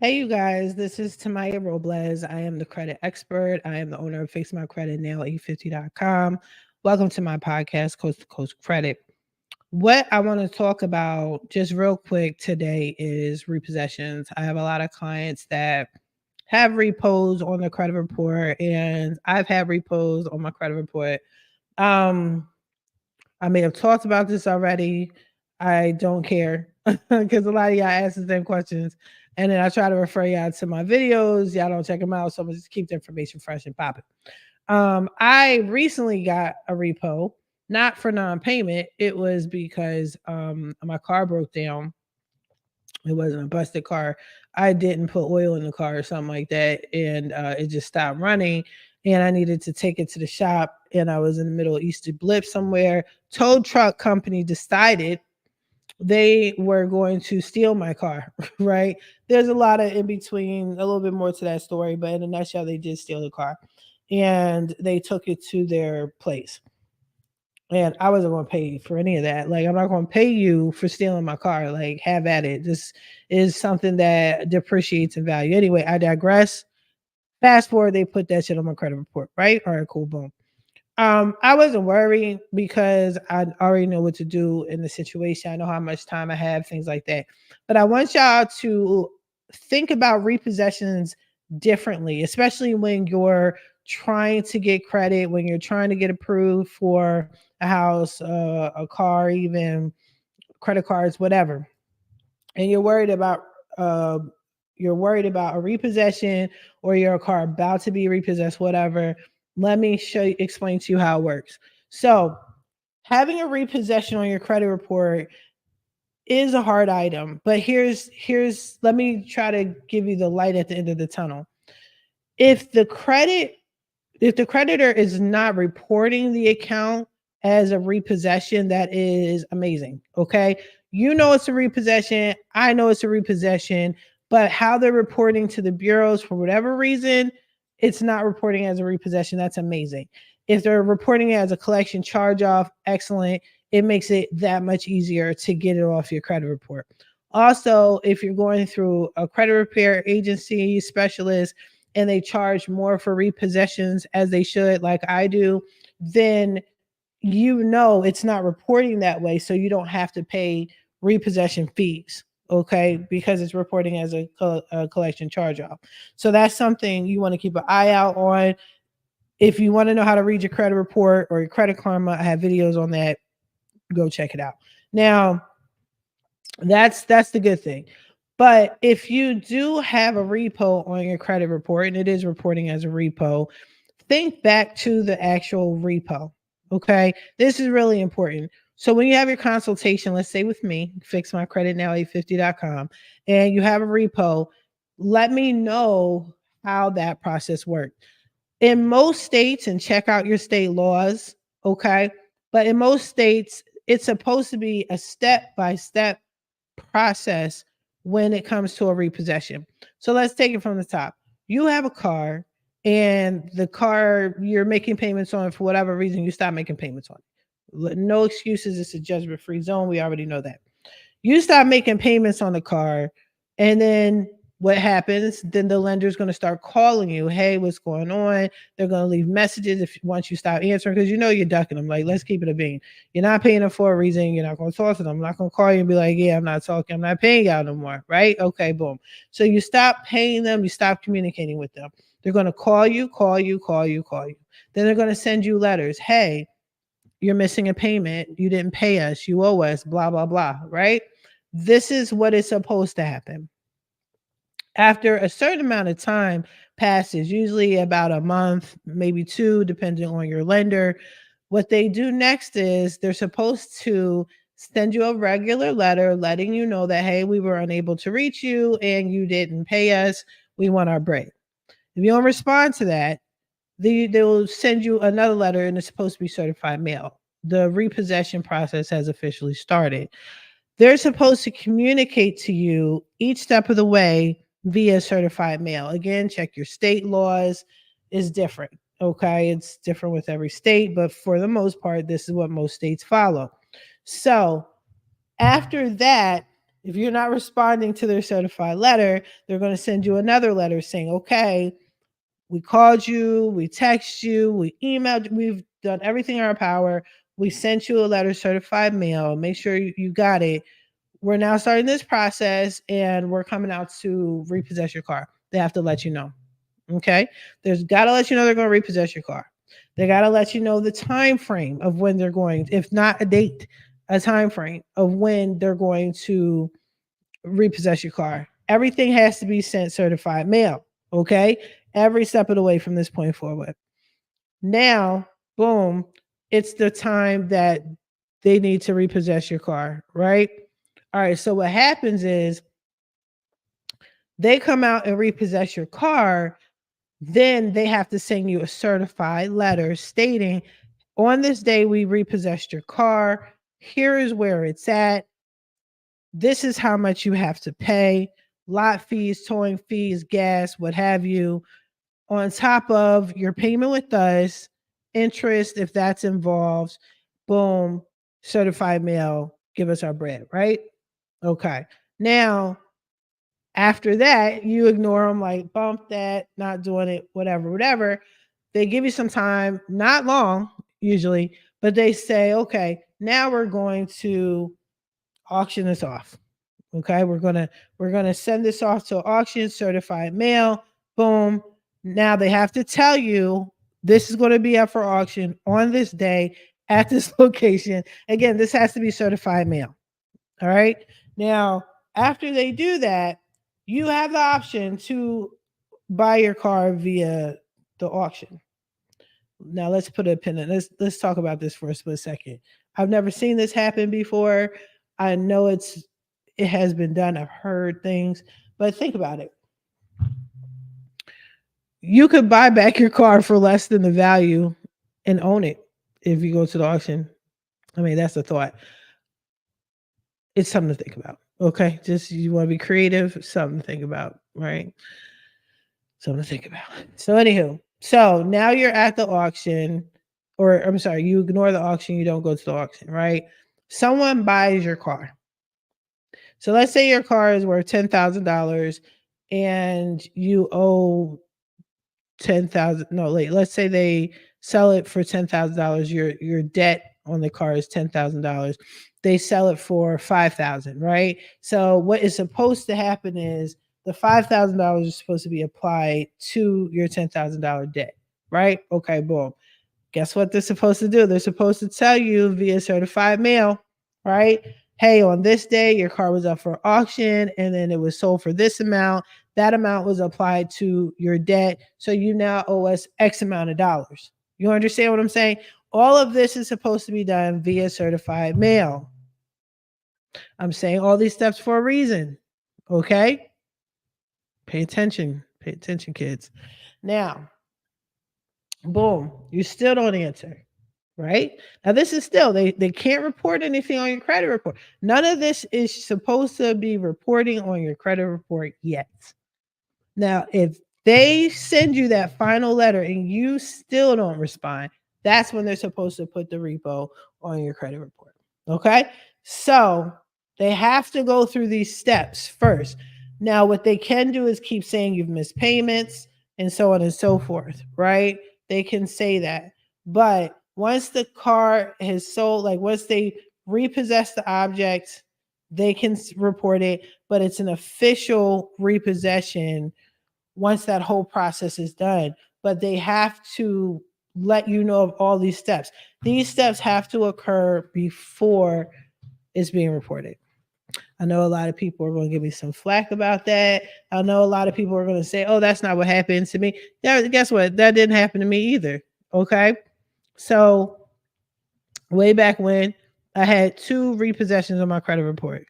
Hey, you guys, this is Tamiya Robles. I am the credit expert. I am the owner of FixMyCreditNow850.com. Welcome to my podcast, Coast to Coast Credit. What I want to talk about just real quick today is repossessions. I have a lot of clients that have repos on their credit report, and I've had repos on my credit report. Um, I may have talked about this already. I don't care because a lot of y'all ask the same questions. And then I try to refer y'all to my videos. Y'all don't check them out. So I'm just keep the information fresh and popping. I recently got a repo, not for non-payment. It was because my car broke down. It wasn't a busted car. I didn't put oil in the car or something like that, and it just stopped running. And I needed to take it to the shop, and I was in the middle of Easter Blip somewhere. Tow truck company decided they were going to steal my car, right? There's a lot of in between, a little bit more to that story, but in a nutshell, they did steal the car, and they took it to their place. And I wasn't going to pay for any of that. Like, I'm not going to pay you for stealing my car. Like, have at it. This is something that depreciates in value. Anyway, I digress. Fast forward, they put that shit on my credit report, right? All right, cool, boom. I wasn't worried because I already know what to do in the situation. I know how much time I have, things like that. But I want y'all to think about repossessions differently, especially when you're trying to get credit, when you're trying to get approved for a house, a car, even credit cards, whatever. And uh, you're worried about a repossession or your car about to be repossessed, whatever. Let me explain to you how it works. So, having a repossession on your credit report is a hard item, but here's let me try to give you the light at the end of the tunnel. If the credit if the creditor is not reporting the account as a repossession, that is amazing. Okay. You know it's a repossession. I know it's a repossession, but how they're reporting to the bureaus for whatever reason, it's not reporting as a repossession. That's amazing. If they're reporting it as a collection charge off, excellent. It makes it that much easier to get it off your credit report. Also, if you're going through a credit repair agency specialist, and they charge more for repossessions as they should, like I do, then you know it's not reporting that way. So you don't have to pay repossession fees, okay, because it's reporting as a collection charge off. So that's something you want to keep an eye out on. If you want to know how to read your credit report or your credit karma, I have videos on that. Go check it out. Now, that's the good thing. But if you do have a repo on your credit report and it is reporting as a repo, think back to the actual repo. Okay. This is really important. So when you have your consultation, let's say with me, fixmycreditnow850.com, and you have a repo, let me know how that process worked. In most states, and check out your state laws, okay? But in most states, it's supposed to be a step by step process when it comes to a repossession. So let's take it from the top. You have a car, and the car you're making payments on for whatever reason, you stop making payments on it. No excuses. It's a judgment free zone. We already know that. You stop making payments on the car, and then what happens? Then the lender's going to start calling you. Hey, what's going on? They're going to leave messages if once you stop answering, because you know you're ducking them. Like, let's keep it a bean. You're not paying them for a reason. You're not going to talk to them. I'm not going to call you and be like, yeah, I'm not talking. I'm not paying y'all no more. Right? Okay, boom. So you stop paying them. You stop communicating with them. They're going to call you, call you, call you, call you. Then they're going to send you letters. Hey, you're missing a payment. You didn't pay us. You owe us, blah, blah, blah. Right? This is what is supposed to happen. After a certain amount of time passes, usually about a month, maybe two, depending on your lender, what they do next is they're supposed to send you a regular letter letting you know that, hey, we were unable to reach you and you didn't pay us. We want our break. If you don't respond to that, they will send you another letter, and it's supposed to be certified mail. The repossession process has officially started. They're supposed to communicate to you each step of the way via certified mail. Again, check your state laws is different. Okay, it's different with every state, but for the most part, this is what most states follow. So after that, If you're not responding to their certified letter, they're going to send you another letter saying, okay, we called you, we text you, we emailed, we've done everything in our power. We sent you a letter, certified mail. Make sure you got it. We're now starting this process and we're coming out to repossess your car. They have to let you know. Okay. There's got to let you know they're going to repossess your car. They got to let you know the time frame of when they're going, if not a date, a time frame of when they're going to repossess your car. Everything has to be sent certified mail. Okay. Every step of the way from this point forward. Now, boom, it's the time that they need to repossess your car, right? All right. So what happens is they come out and repossess your car. Then they have to send you a certified letter stating, on this day, we repossessed your car. Here is where it's at. This is how much you have to pay, lot fees, towing fees, gas, what have you, on top of your payment with us, interest, if that's involved. Boom, certified mail, give us our bread, right? Okay. Now, after that, you ignore them, like bump that, not doing it, whatever, whatever. They give you some time, not long usually, but they say, okay, now we're going to auction this off. Okay, we're gonna send this off to auction, certified mail. Boom. Now they have to tell you this is going to be up for auction on this day at this location. Again, this has to be certified mail. All right. Now, after they do that, you have the option to buy your car via the auction. Now let's put a pin in. Let's talk about this for a split second. I've never seen this happen before. I know it has been done. I've heard things, but think about it. You could buy back your car for less than the value and own it if you go to the auction. I mean, that's a thought. It's something to think about. Okay, just you want to be creative, something to think about, right? Something to think about. So, anywho, so now you're at the auction, or I'm sorry, you ignore the auction, you don't go to the auction, right? Someone buys your car. So let's say your car is worth $10,000 and you owe 10,000. No, wait, let's say they sell it for $10,000. Your debt on the car is $10,000. They sell it for 5,000, right? So what is supposed to happen is the $5,000 is supposed to be applied to your $10,000 debt, right? Okay, boom. Guess what they're supposed to do? They're supposed to tell you via certified mail, right? Hey, on this day, your car was up for auction and then it was sold for this amount. That amount was applied to your debt. So you now owe us X amount of dollars. You understand what I'm saying? All of this is supposed to be done via certified mail. I'm saying all these steps for a reason. Okay? Pay attention. Pay attention, kids. Now, boom, you still don't answer. Right? Now, this is still, they can't report anything on your credit report. None of this is supposed to be reporting on your credit report yet. Now, if they send you that final letter and you still don't respond, that's when they're supposed to put the repo on your credit report. Okay? So they have to go through these steps first. Now, what they can do is keep saying you've missed payments and so on and so forth, right? They can say that. But once the car has sold, like once they repossess the object, they can report it, but it's an official repossession once that whole process is done. But they have to let you know of all these steps. These steps have to occur before it's being reported. I know a lot of people are going to give me some flack about that. I know a lot of people are going to say, oh, that's not what happened to me. Yeah, guess what? That didn't happen to me either. Okay. So, way back when, I had 2 repossessions on my credit report.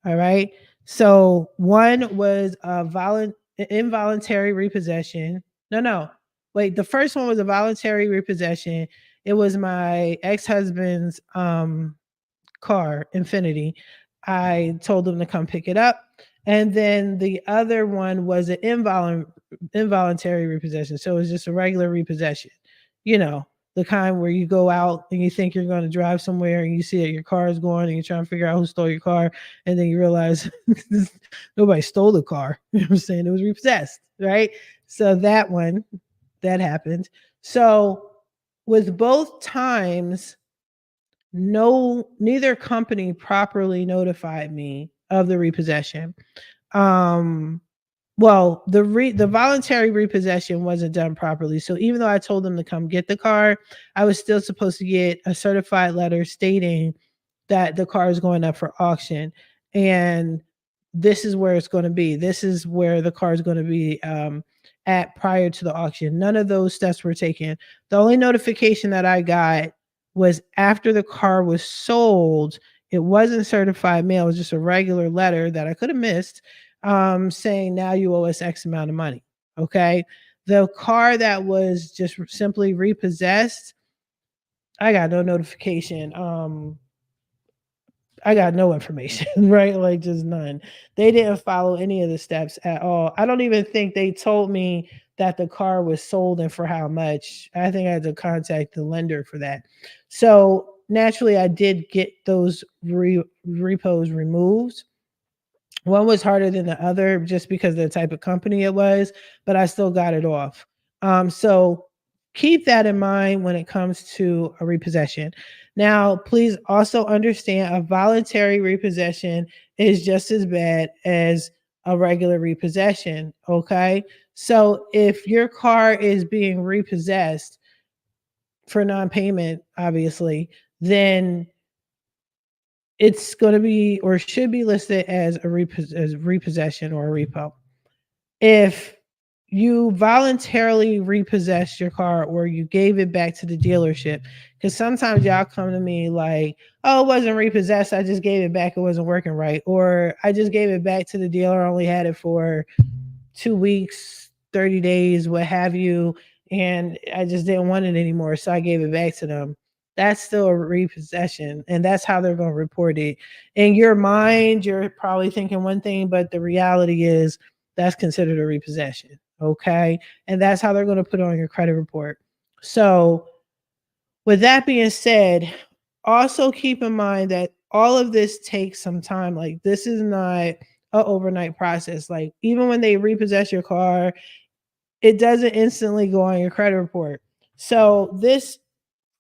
All right. So, one was a involuntary repossession. No. Wait, the first one was a voluntary repossession. It was my ex-husband's car, Infinity. I told them to come pick it up. And then the other one was an involuntary repossession. So it was just a regular repossession, you know, the kind where you go out and you think you're going to drive somewhere and you see that your car is going and you're trying to figure out who stole your car, and then you realize nobody stole the car. You know what I'm saying? It was repossessed, right? So that one, that happened. So with both times, neither company properly notified me of the repossession. Um well, the voluntary repossession wasn't done properly. So even though I told them to come get the car, I was still supposed to get a certified letter stating that the car is going up for auction, and this is where it's going to be. This is where the car is going to be at prior to the auction. None of those steps were taken. The only notification that I got was after the car was sold. It wasn't certified mail. It was just a regular letter that I could have missed, saying now you owe us X amount of money. Okay. The car that was just simply repossessed, I got no notification. I got no information, right? Like just none. They didn't follow any of the steps at all. I don't even think they told me that the car was sold and for how much. I think I had to contact the lender for that. So naturally, I did get those repos removed. One was harder than the other just because of the type of company it was, but I still got it off. So keep that in mind when it comes to a repossession. Now, please also understand a voluntary repossession is just as bad as a regular repossession. Okay. So if your car is being repossessed for non payment, obviously, then it's going to be or should be listed as as repossession or a repo. If you voluntarily repossessed your car or you gave it back to the dealership, because sometimes y'all come to me like, oh, it wasn't repossessed, I just gave it back, it wasn't working right, or I just gave it back to the dealer, I only had it for 2 weeks, 30 days, what have you, and I just didn't want it anymore, so I gave it back to them. That's still a repossession, and that's how they're going to report it. In your mind, you're probably thinking one thing, but the reality is that's considered a repossession. Okay. And that's how they're going to put it on your credit report. So, with that being said, also keep in mind that all of this takes some time. Like, this is not an overnight process. Like, even when they repossess your car, it doesn't instantly go on your credit report. So, this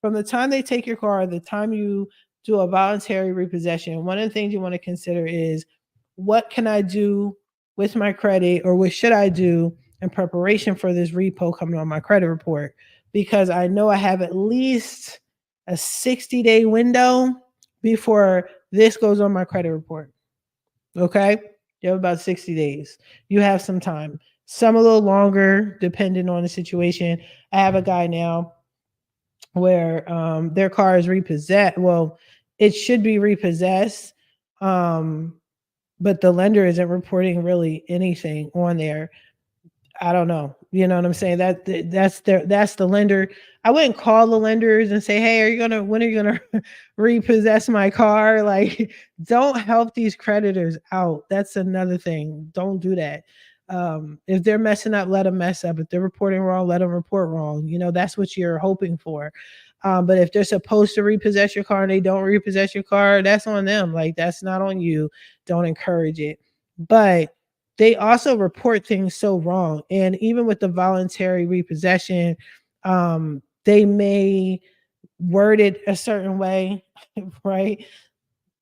from the time they take your car, the time you do a voluntary repossession, one of the things you want to consider is what can I do with my credit, or what should I do in preparation for this repo coming on my credit report? Because I know I have at least a 60-day window before this goes on my credit report. Okay? You have about 60 days. You have some time. Some a little longer, depending on the situation. I have a guy now where their car is repossessed. Well, it should be repossessed, but the lender isn't reporting really anything on there. I don't know. You know what I'm saying? That's the lender. I wouldn't call the lenders and say, "Hey, when are you gonna repossess my car?" Like, don't help these creditors out. That's another thing. Don't do that. If they're messing up, let them mess up. If they're reporting wrong, let them report wrong. You know, that's what you're hoping for. But if they're supposed to repossess your car and they don't repossess your car, that's on them. Like, that's not on you. Don't encourage it. But they also report things so wrong. And even with the voluntary repossession, they may word it a certain way, right?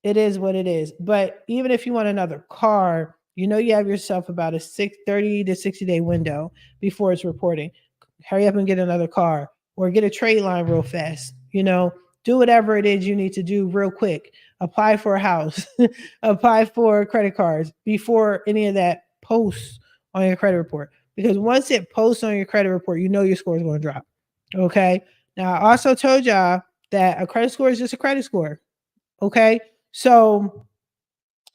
It is what it is. But even if you want another car, you know you have yourself about a 30 to 60-day window before it's reporting. Hurry up and get another car or get a trade line real fast. You know, do whatever it is you need to do real quick. Apply for a house, apply for credit cards before any of that posts on your credit report. Because once it posts on your credit report, you know your score is going to drop. Okay. Now, I also told y'all that a credit score is just a credit score. Okay. So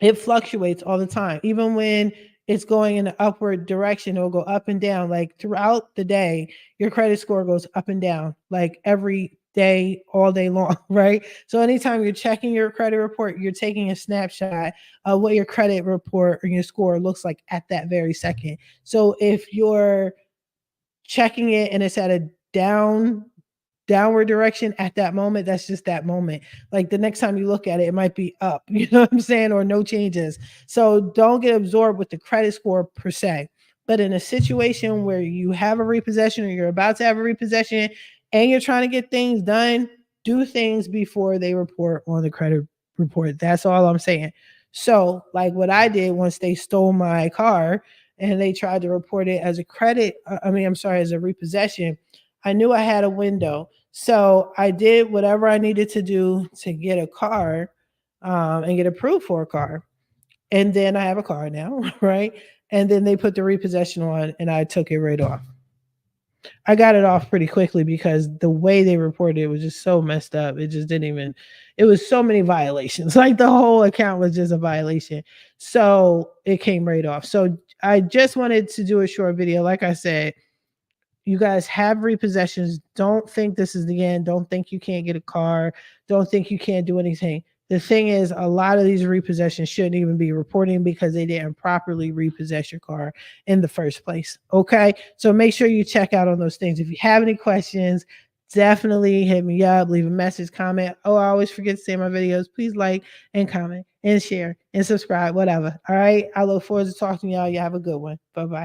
it fluctuates all the time. Even when it's going in an upward direction, it'll go up and down. Like throughout the day, your credit score goes up and down, like every day, all day long, right? So anytime you're checking your credit report, you're taking a snapshot of what your credit report or your score looks like at that very second. So if you're checking it and it's at a down downward direction at that moment, that's just that moment. Like the next time you look at it, it might be up, you know what I'm saying, or no changes. So don't get absorbed with the credit score per se. But in a situation where you have a repossession or you're about to have a repossession and you're trying to get things done, do things before they report on the credit report. That's all I'm saying. So, like what I did once they stole my car and they tried to report it as a credit, I'm sorry, as a repossession, I knew I had a window. So I did whatever I needed to do to get a car and get approved for a car. And then I have a car now, right? And then they put the repossession on and I took it right off. I got it off pretty quickly because the way they reported it was just so messed up. It just didn't even, it was so many violations. Like the whole account was just a violation. So it came right off. So I just wanted to do a short video. Like I said, you guys have repossessions. Don't think this is the end. Don't think you can't get a car. Don't think you can't do anything. The thing is, a lot of these repossessions shouldn't even be reporting because they didn't properly repossess your car in the first place. Okay. So make sure you check out on those things. If you have any questions, definitely hit me up, leave a message, comment. Oh, I always forget to say in my videos. Please like and comment and share and subscribe, whatever. All right. I look forward to talking to y'all. You have a good one. Bye bye.